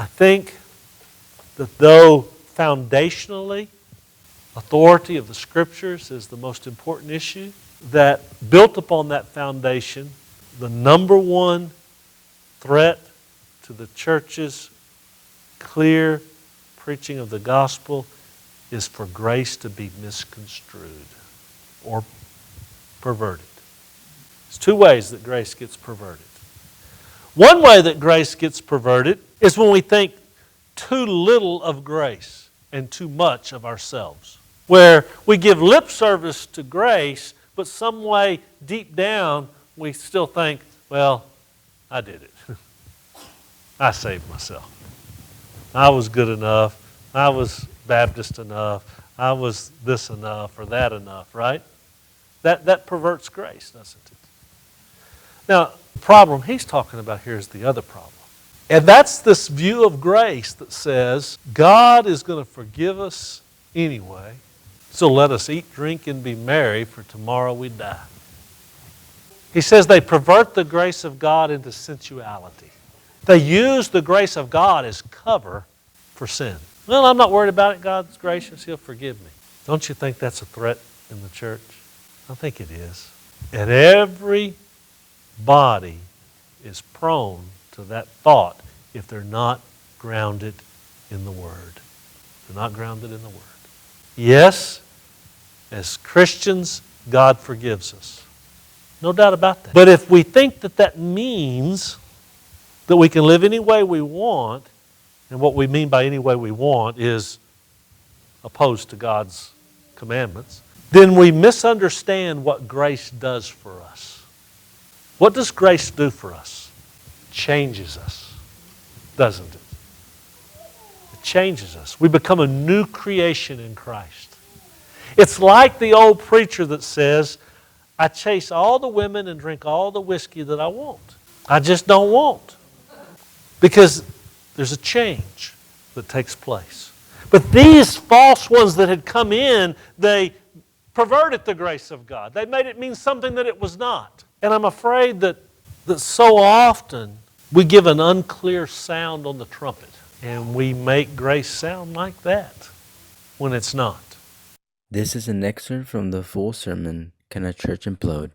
I think that though foundationally authority of the Scriptures is the most important issue, that built upon that foundation, the number one threat to the church's clear preaching of the gospel is for grace to be misconstrued or perverted. There's two ways that grace gets perverted. One way that grace gets perverted is when we think too little of grace and too much of ourselves. Where we give lip service to grace, but some way deep down we still think, well, I did it. I saved myself. I was good enough. I was Baptist enough. I was this enough or that enough, right? That perverts grace, doesn't it? Now, the problem he's talking about here is the other problem. And that's this view of grace that says God is going to forgive us anyway, so let us eat, drink, and be merry, for tomorrow we die. He says they pervert the grace of God into sensuality. They use the grace of God as cover for sin. Well, I'm not worried about it. God's gracious. He'll forgive me. Don't you think that's a threat in the church? I think it is. And every body is prone to that thought if they're not grounded in the Word. They're not grounded in the Word. Yes, as Christians, God forgives us. No doubt about that. But if we think that that means that we can live any way we want, and what we mean by any way we want is opposed to God's commandments, then we misunderstand what grace does for us. What does grace do for us? It changes us, doesn't it? It changes us. We become a new creation in Christ. It's like the old preacher that says, I chase all the women and drink all the whiskey that I want. I just don't want. Because there's a change that takes place. But these false ones that had come in, they perverted the grace of God. They made it mean something that it was not. And I'm afraid that so often we give an unclear sound on the trumpet and we make grace sound like that when it's not. This is an excerpt from the full sermon, Can a Church Implode?